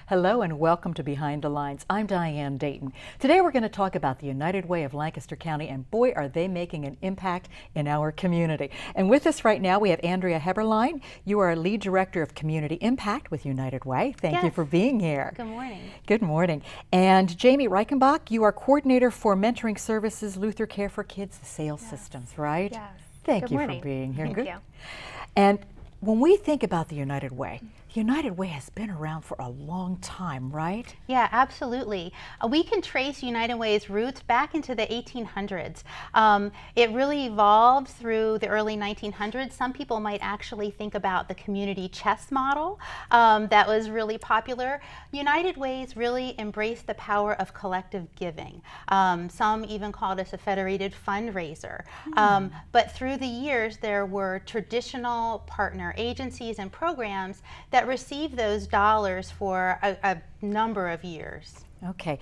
Hello and welcome to Behind the Lines. I'm Diane Dayton. Today we're going to talk about the United Way of Lancaster County, and boy are they making an impact in our community. And with us right now we have Andrea Heberlein. You are Lead Director of Community Impact with United Way. Thank you for being here. Good morning. Good morning. And Jamie Reichenbach, you are Coordinator for Mentoring Services, Luther Care for Kids, the sales systems, right? Yes. Thank Good you morning. for being here. Thank you. And when we think about the United Way has been around for a long time, right? Yeah, absolutely. We can trace United Way's roots back into the 1800s. It really evolved through the early 1900s. Some people might actually think about the community chest model that was really popular. United Ways really embraced the power of collective giving. Some even called us a federated fundraiser. But through the years, there were traditional partner agencies and programs that received those dollars for a number of years. Okay.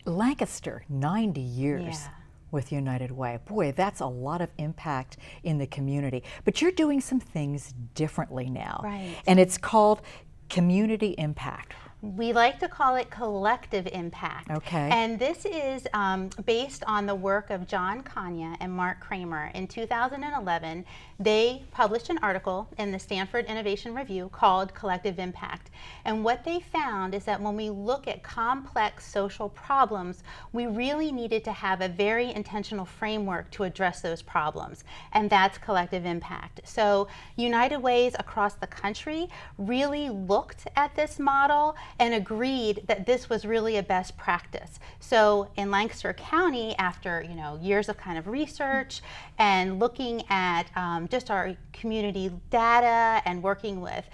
Lancaster, 90 years with United Way. Boy, that's a lot of impact in the community. But you're doing some things differently now. Right. And it's called Community Impact. We like to call it collective impact. Okay. And this is based on the work of John Kanya and Mark Kramer. In 2011, they published an article in the Stanford Innovation Review called Collective Impact. And what they found is that when we look at complex social problems, we really needed to have a very intentional framework to address those problems. And that's collective impact. So United Ways across the country really looked at this model and agreed that this was really a best practice. So in Lancaster County, after years of kind of research and looking at just our community data and working with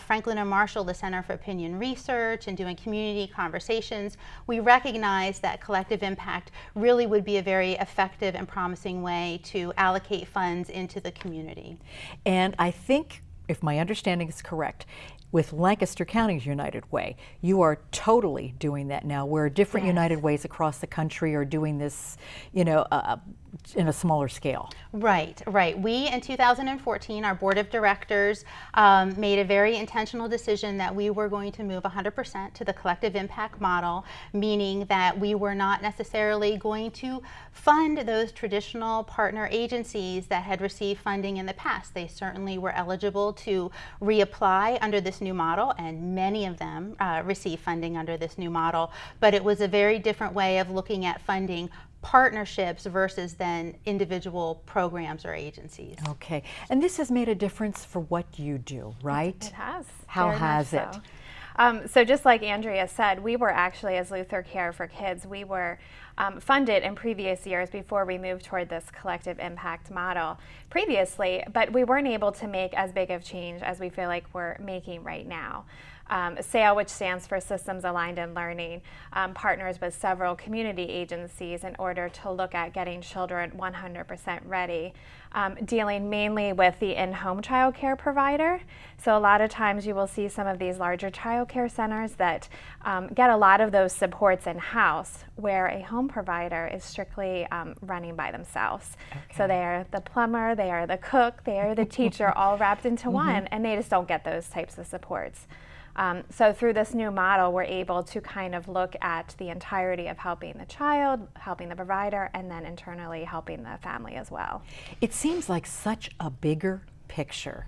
Franklin and Marshall, the Center for Opinion Research, and doing community conversations, we recognized that collective impact really would be a very effective and promising way to allocate funds into the community. And I think, if my understanding is correct, with Lancaster County's United Way, you are totally doing that now, where different United Ways across the country are doing this, in a smaller scale. Right, right. We, in 2014, our board of directors made a very intentional decision that we were going to move 100% to the collective impact model, meaning that we were not necessarily going to fund those traditional partner agencies that had received funding in the past. They certainly were eligible to reapply under this new model, and many of them receive funding under this new model, but it was a very different way of looking at funding partnerships versus then individual programs or agencies. Okay, and this has made a difference for what you do, right? It has. How has it? So just like Andrea said, we were actually, as Luther Care for Kids, we were funded in previous years before we moved toward this collective impact model previously, but we weren't able to make as big of change as we feel like we're making right now. SAIL, which stands for Systems Aligned in Learning, partners with several community agencies in order to look at getting children 100% ready, dealing mainly with the in-home child care provider. So a lot of times you will see some of these larger child care centers that get a lot of those supports in-house, where a home provider is strictly running by themselves. Okay. So they are the plumber, they are the cook, they are the teacher, all wrapped into one, and they just don't get those types of supports. So through this new model, we're able to kind of look at the entirety of helping the child, helping the provider, and then internally helping the family as well. It seems like such a bigger picture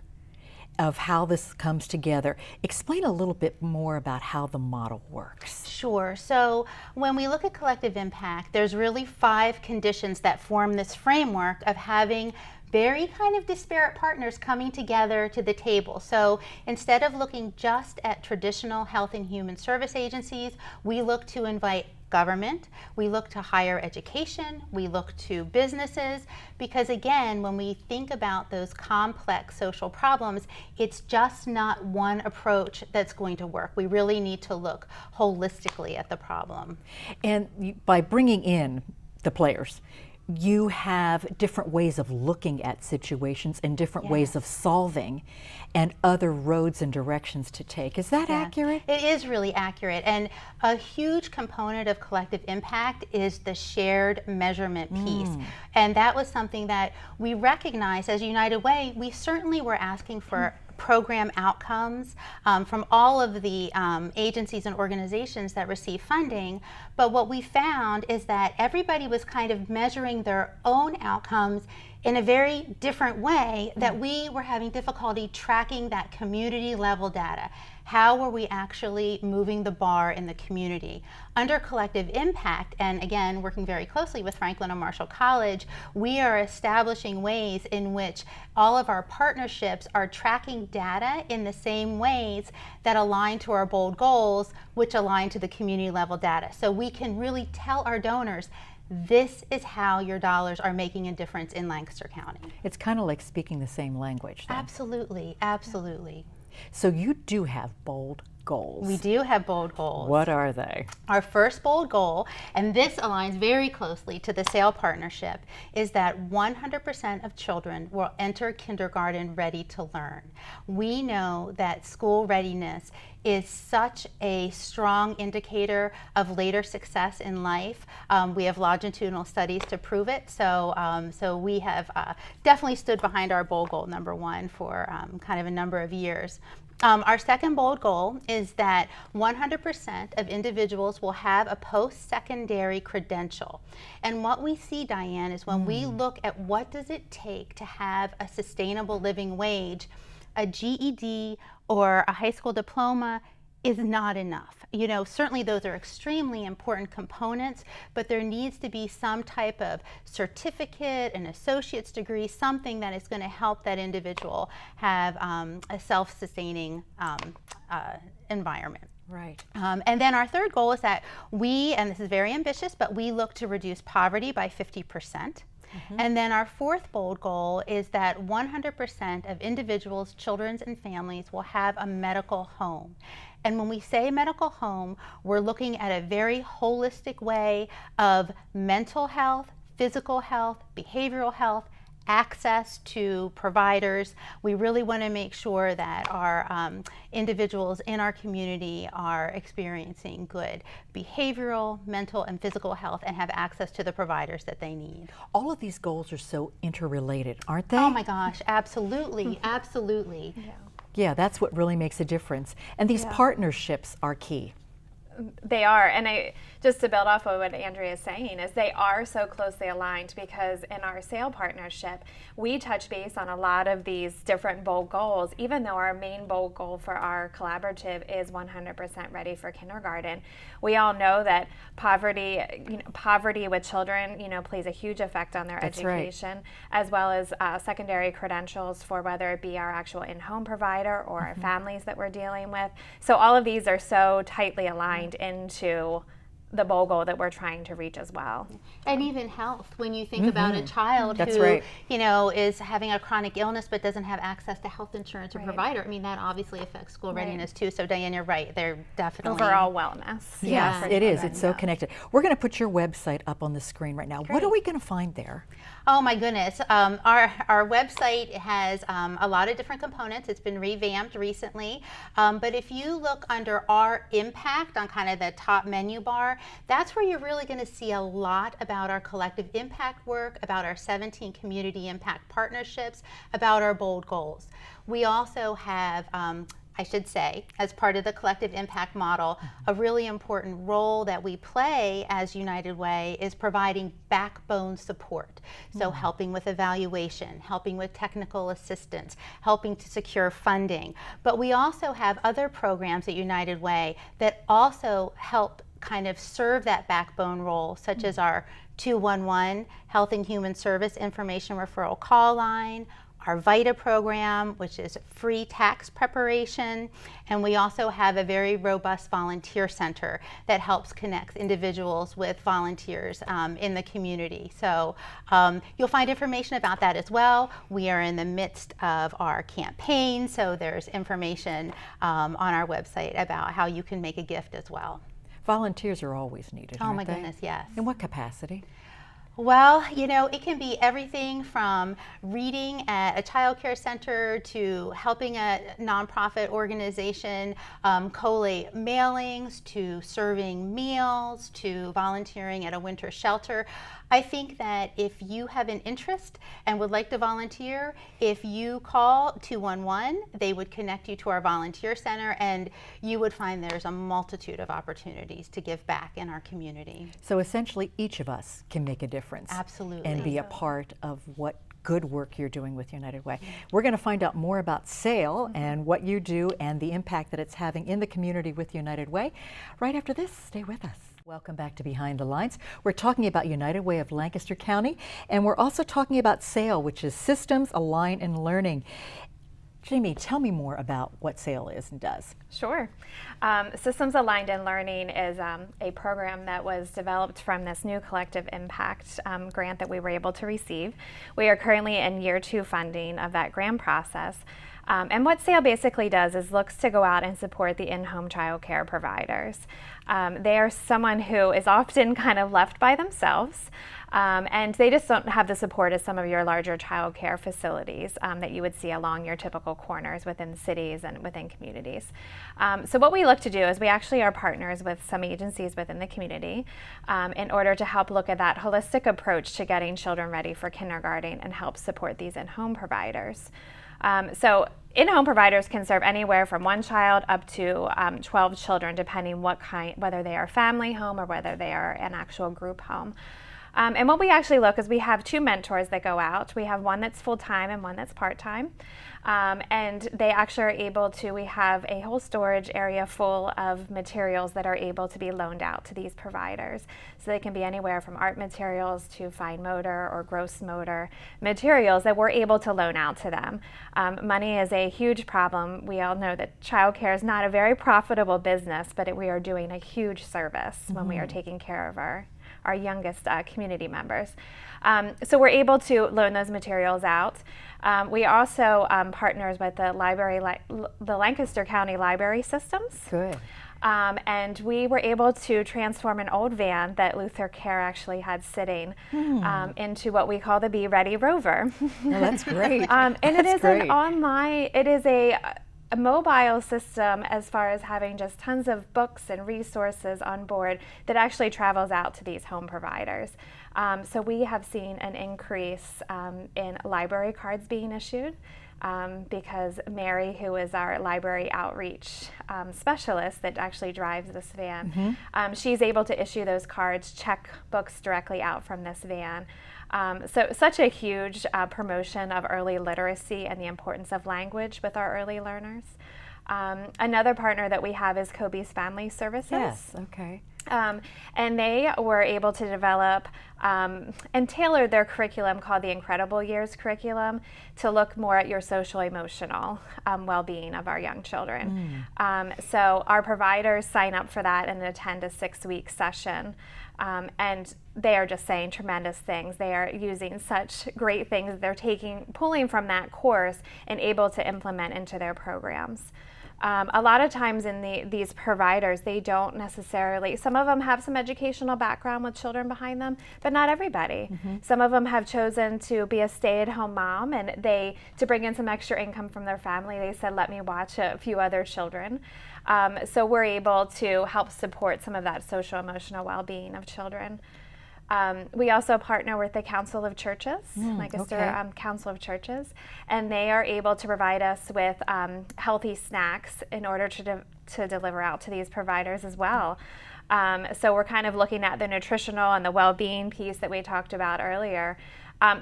of how this comes together. Explain a little bit more about how the model works. Sure. So when we look at collective impact, there's really 5 conditions that form this framework of having very kind of disparate partners coming together to the table. So instead of looking just at traditional health and human service agencies, we look to invite government, we look to higher education, we look to businesses, because again, when we think about those complex social problems, it's just not one approach that's going to work. We really need to look holistically at the problem. And by bringing in the players, you have different ways of looking at situations and different ways of solving and other roads and directions to take. Is that accurate? It is really accurate. And a huge component of collective impact is the shared measurement piece. And that was something that we recognized as United Way. We certainly were asking for program outcomes from all of the agencies and organizations that receive funding. But what we found is that everybody was kind of measuring their own outcomes in a very different way, that we were having difficulty tracking that community level data. How were we actually moving the bar in the community? Under collective impact, and again, working very closely with Franklin and Marshall College, we are establishing ways in which all of our partnerships are tracking data in the same ways that align to our bold goals, which align to the community level data. So we can really tell our donors, this is how your dollars are making a difference in Lancaster County. It's kind of like speaking the same language then. Absolutely, absolutely. So you do have bold goals. We do have bold goals. What are they? Our first bold goal, and this aligns very closely to the SAIL partnership, is that 100% of children will enter kindergarten ready to learn. We know that school readiness is such a strong indicator of later success in life. We have longitudinal studies to prove it, so we have definitely stood behind our bold goal number one for kind of a number of years. Our second bold goal is that 100% of individuals will have a post-secondary credential. And what we see, Diane, is when we look at what does it take to have a sustainable living wage, a GED or a high school diploma is not enough. You know, certainly those are extremely important components, but there needs to be some type of certificate, an associate's degree, something that is going to help that individual have a self-sustaining environment. Right. And then our third goal is that we, and this is very ambitious, but we look to reduce poverty by 50%. And then our fourth bold goal is that 100% of individuals, children, and families will have a medical home. And when we say medical home, we're looking at a very holistic way of mental health, physical health, behavioral health, access to providers. We really want to make sure that our individuals in our community are experiencing good behavioral, mental, and physical health and have access to the providers that they need. All of these goals are so interrelated, aren't they? Oh my gosh, absolutely, absolutely. Yeah, that's what really makes a difference. And these partnerships are key. They are, and just to build off of what Andrea is saying, is they are so closely aligned, because in our SAIL partnership, we touch base on a lot of these different bold goals, even though our main bold goal for our collaborative is 100% ready for kindergarten. We all know that poverty with children, plays a huge effect on their education, as well as secondary credentials for whether it be our actual in-home provider or our families that we're dealing with. So all of these are so tightly aligned into the bold goal that we're trying to reach as well. And even health, when you think about a child That's who, right. is having a chronic illness but doesn't have access to health insurance or provider, I mean, that obviously affects school readiness too. So Diane, you're right, they're definitely overall wellness. Yes, it is. It's so connected. We're going to put your website up on the screen right now. What are we going to find there? Oh my goodness. Our website has a lot of different components. It's been revamped recently. But if you look under our impact on kind of the top menu bar, that's where you're really going to see a lot about our collective impact work, about our 17 community impact partnerships, about our bold goals. We also have I should say, as part of the collective impact model, a really important role that we play as United Way is providing backbone support. So helping with evaluation, helping with technical assistance, helping to secure funding. But we also have other programs at United Way that also help kind of serve that backbone role, such as our 211 Health and Human Service Information Referral Call Line, our VITA program, which is free tax preparation, and we also have a very robust volunteer center that helps connect individuals with volunteers in the community. So you'll find information about that as well. We are in the midst of our campaign, so there's information on our website about how you can make a gift as well. Volunteers are always needed, aren't Oh my they? goodness, yes. In what capacity? Well, it can be everything from reading at a child care center to helping a nonprofit organization collate mailings to serving meals to volunteering at a winter shelter. I think that if you have an interest and would like to volunteer, if you call 211, they would connect you to our volunteer center, and you would find there's a multitude of opportunities to give back in our community. So essentially, each of us can make a difference. Absolutely. And be a part of what good work you're doing with United Way. We're going to find out more about SAIL and what you do and the impact that it's having in the community with United Way right after this. Stay with us. Welcome back to Behind the Lines. We're talking about United Way of Lancaster County, and we're also talking about SAIL, which is Systems Aligned in Learning. Jamie, tell me more about what SAIL is and does. Sure. Systems Aligned in Learning is a program that was developed from this new collective impact grant that we were able to receive. We are currently in year 2 funding of that grant process. And what SAIL basically does is looks to go out and support the in-home child care providers. They are someone who is often kind of left by themselves, and they just don't have the support of some of your larger child care facilities that you would see along your typical corners within cities and within communities. So what we look to do is we actually are partners with some agencies within the community in order to help look at that holistic approach to getting children ready for kindergarten and help support these in-home providers. So in-home providers can serve anywhere from 1 child up to 12 children, depending whether they are family home or whether they are an actual group home. And what we actually look is we have 2 mentors that go out. We have one that's full-time and one that's part-time. And they actually are able to, we have a whole storage area full of materials that are able to be loaned out to these providers. So they can be anywhere from art materials to fine motor or gross motor materials that we're able to loan out to them. Money is a huge problem. We all know that childcare is not a very profitable business, but we are doing a huge service when we are taking care of our youngest community members. So we're able to loan those materials out. We also partners with the Lancaster County Library Systems. Good. And we were able to transform an old van that Luther Care actually had sitting into what we call the Be Ready Rover. Oh, that's great. And that's it is great. an online, it is a mobile system as far as having just tons of books and resources on board that actually travels out to these home providers. So we have seen an increase in library cards being issued because Mary, who is our library outreach specialist that actually drives this van, she's able to issue those cards, check books directly out from this van. So such a huge promotion of early literacy and the importance of language with our early learners. Another partner that we have is Kobe's Family Services. Yes, okay. And they were able to develop and tailor their curriculum called the Incredible Years curriculum to look more at your social-emotional well-being of our young children. So our providers sign up for that and attend a 6-week session. And they are just saying tremendous things. They are using such great things they're pulling from that course and able to implement into their programs. A lot of times in these providers, they don't necessarily, some of them have some educational background with children behind them, but not everybody. Some of them have chosen to be a stay-at-home mom, and to bring in some extra income from their family, they said, let me watch a few other children. So we're able to help support some of that social-emotional well-being of children. We also partner with the Council of Churches, Lancaster Council of Churches, and they are able to provide us with healthy snacks in order to deliver out to these providers as well. So we're kind of looking at the nutritional and the well-being piece that we talked about earlier.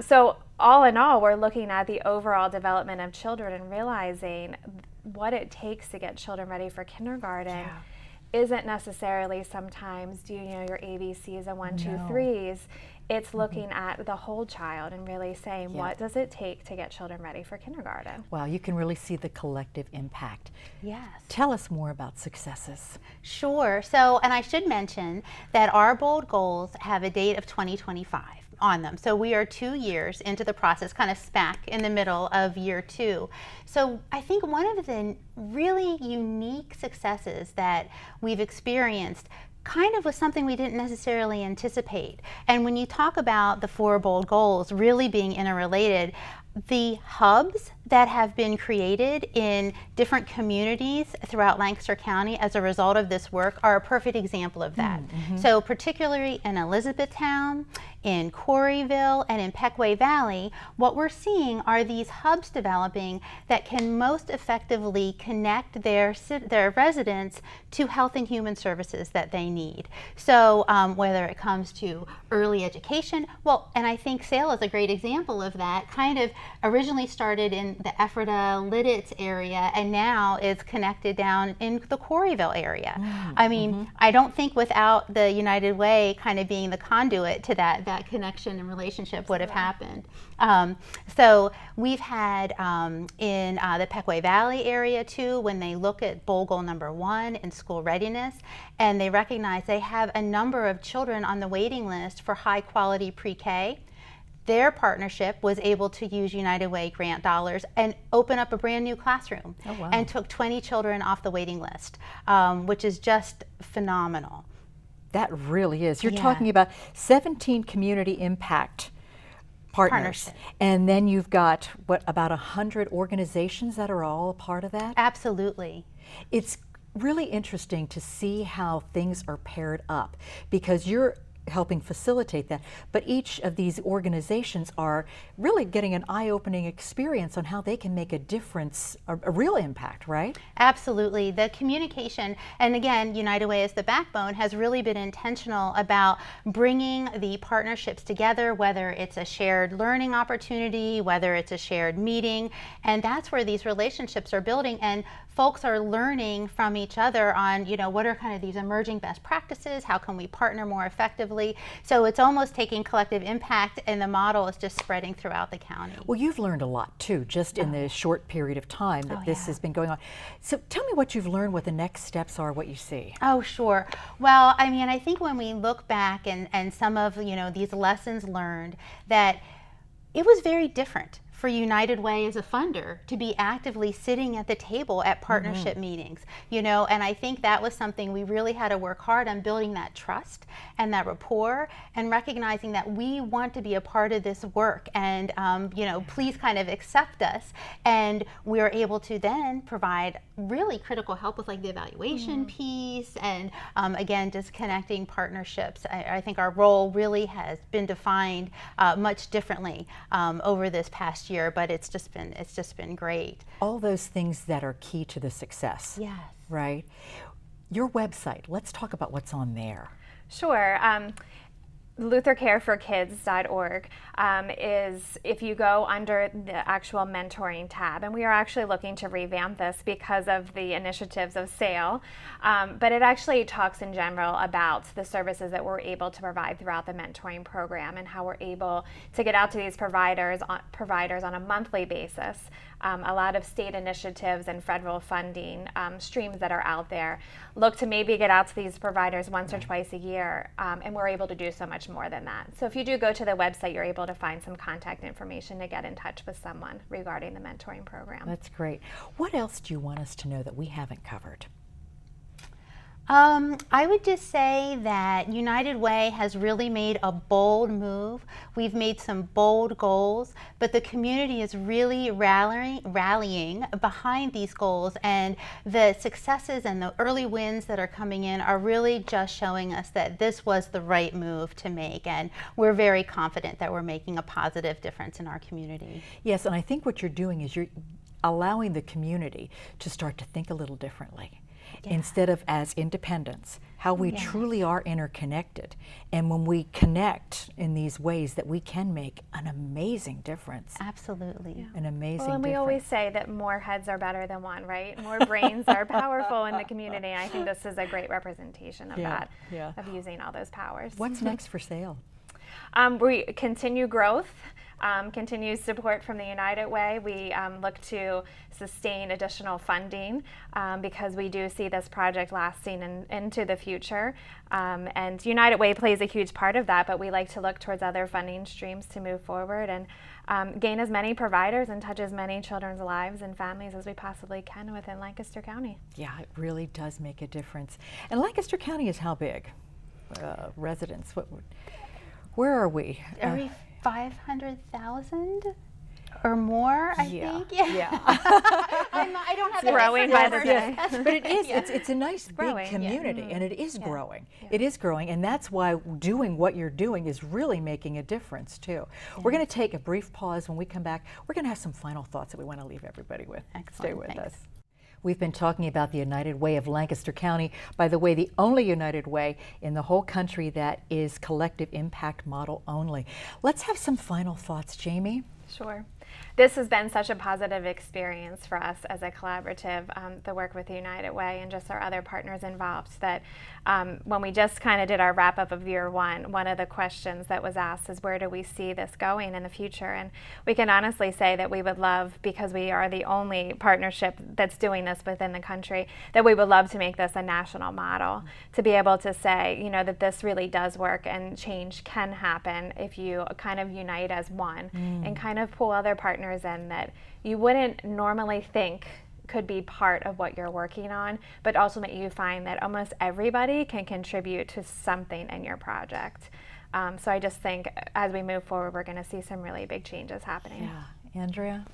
So all in all, we're looking at the overall development of children and realizing what it takes to get children ready for kindergarten. Isn't necessarily sometimes, do you know your ABCs and 1, 2, 3s? It's looking at the whole child and really saying, what does it take to get children ready for kindergarten? Wow, you can really see the collective impact. Yes. Tell us more about successes. Sure. So, and I should mention that our bold goals have a date of 2025 on them. So we are 2 years into the process, kind of smack in the middle of year 2. So I think one of the really unique successes that we've experienced kind of was something we didn't necessarily anticipate. And when you talk about the 4 bold goals really being interrelated, the hubs that have been created in different communities throughout Lancaster County as a result of this work are a perfect example of that. So particularly in Elizabethtown, in Corryville, and in Pequay Valley, what we're seeing are these hubs developing that can most effectively connect their residents to health and human services that they need. So whether it comes to early education, well, and I think Sale is a great example of that, kind of originally started in the Ephrata, Lidditz area, and now is connected down in the Corryville area. I mean, I don't think without the United Way kind of being the conduit to that connection and relationship would have happened. So we've had in the Pequay Valley area too, when they look at bold goal number 1 in school readiness, and they recognize they have a number of children on the waiting list for high quality pre-K. Their partnership was able to use United Way grant dollars and open up a brand new classroom. Oh, wow. And took 20 children off the waiting list, which is just phenomenal. That really is. You're Yeah. talking about 17 community impact partners. Partnership. And then you've got, what, about 100 organizations that are all a part of that? Absolutely. It's really interesting to see how things are paired up, because you're helping facilitate that, but each of these organizations are really getting an eye-opening experience on how they can make a difference, a real impact, right? Absolutely. The communication, and again, United Way as the backbone, has really been intentional about bringing the partnerships together, whether it's a shared learning opportunity, whether it's a shared meeting, and that's where these relationships are building, and folks are learning from each other on, you know, what are kind of these emerging best practices, how can we partner more effectively. So it's almost taking collective impact, and the model is just spreading throughout the county. Well, you've learned a lot too, just in the short period of time that this has been going on. So tell me what you've learned, what the next steps are, what you see. Oh, sure. Well, I mean, I think when we look back and some of, you know, these lessons learned, that it was very different for United Way as a funder to be actively sitting at the table at partnership meetings, you know, and I think that was something we really had to work hard on, building that trust and that rapport, and recognizing that we want to be a part of this work, and you know, please kind of accept us. And we are able to then provide really critical help with like the evaluation piece, and again, just connecting partnerships. I think our role really has been defined much differently over this past year, but it's just been great. All those things that are key to the success. Yes. Right? Your website, let's talk about what's on there. Sure. LutherCareForKids.org is, if you go under the actual mentoring tab, and we are actually looking to revamp this because of the initiatives of SAIL, but it actually talks in general about the services that we're able to provide throughout the mentoring program, and how we're able to get out to these providers on a monthly basis. A lot of state initiatives and federal funding streams that are out there look to maybe get out to these providers once or twice a year, and we're able to do so much more than that. So if you do go to the website, you're able to find some contact information to get in touch with someone regarding the mentoring program. That's great. What else do you want us to know that we haven't covered? I would just say that United Way has really made a bold move. We've made some bold goals, but the community is really rallying behind these goals, and the successes and the early wins that are coming in are really just showing us that this was the right move to make, and we're very confident that we're making a positive difference in our community. Yes, and I think what you're doing is you're allowing the community to start to think a little differently. Instead of as independents, how we truly are interconnected. And when we connect in these ways, that we can make an amazing difference. Absolutely. An amazing Well, and we difference. always say that more heads are better than one, right? More brains are powerful in the community. I think this is a great representation of that, of using all those powers. What's next for SAIL? We continue growth. Continued support from the United Way. We look to sustain additional funding because we do see this project lasting into the future. And United Way plays a huge part of that, but we like to look towards other funding streams to move forward and gain as many providers and touch as many children's lives and families as we possibly can within Lancaster County. Yeah, it really does make a difference. And Lancaster County is how big? Residents, where are we? Are we 500,000 or more, I think? Yeah. I don't have growing by the day. But it is, it's a nice big growing, yeah. community, and it is growing. Yeah. It is growing, and that's why doing what you're doing is really making a difference, too. Yeah. We're going to take a brief pause. When we come back, we're going to have some final thoughts that we want to leave everybody with. Excellent. Stay with Thanks. us. We've been talking about the United Way of Lancaster County. By the way, the only United Way in the whole country that is collective impact model only. Let's have some final thoughts, Jamie. Sure. This has been such a positive experience for us as a collaborative, the work with the United Way and just our other partners involved, that when we just kind of did our wrap up of year one of the questions that was asked is, where do we see this going in the future? And we can honestly say that we would love, because we are the only partnership that's doing this within the country, that we would love to make this a national model, to be able to say, you know, that this really does work and change can happen if you kind of unite as one and kind of pull other partners in that you wouldn't normally think could be part of what you're working on, but ultimately you find that almost everybody can contribute to something in your project. So I just think as we move forward, we're going to see some really big changes happening. Yeah. Andrea?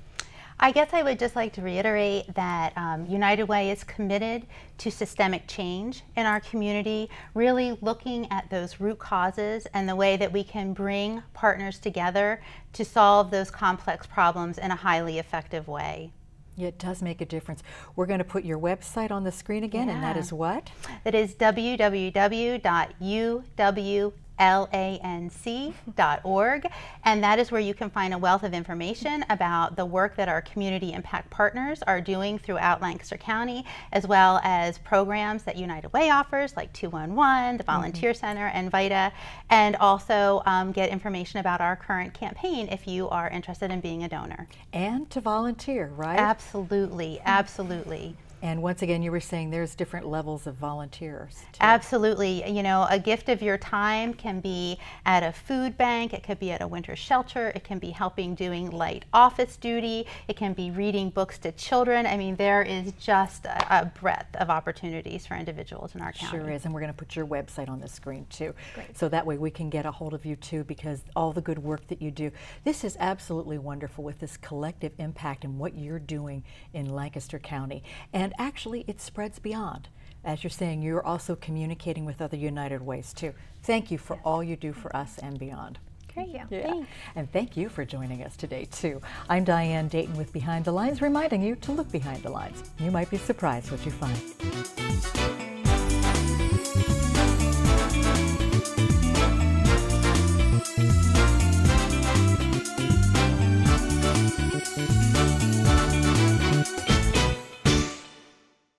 I guess I would just like to reiterate that United Way is committed to systemic change in our community, really looking at those root causes and the way that we can bring partners together to solve those complex problems in a highly effective way. Yeah, it does make a difference. We're going to put your website on the screen again, and that is what? That is www.uwlanc.org, and that is where you can find a wealth of information about the work that our community impact partners are doing throughout Lancaster County, as well as programs that United Way offers, like 211, the Volunteer Center, and VITA, and also get information about our current campaign if you are interested in being a donor. And to volunteer, right? Absolutely, absolutely. And once again, you were saying there's different levels of volunteers, too. Absolutely. You know, a gift of your time can be at a food bank, it could be at a winter shelter, it can be helping doing light office duty, it can be reading books to children. I mean, there is just a breadth of opportunities for individuals in our county. Sure is, and we're going to put your website on the screen, too. Great. So that way we can get a hold of you, too, because all the good work that you do. This is absolutely wonderful with this collective impact and what you're doing in Lancaster County. And actually, it spreads beyond. As you're saying, you're also communicating with other United Ways, too. Thank you for all you do for us and beyond. Thank you. Yeah. Thanks. And thank you for joining us today, too. I'm Diane Dayton with Behind the Lines, reminding you to look behind the lines. You might be surprised what you find.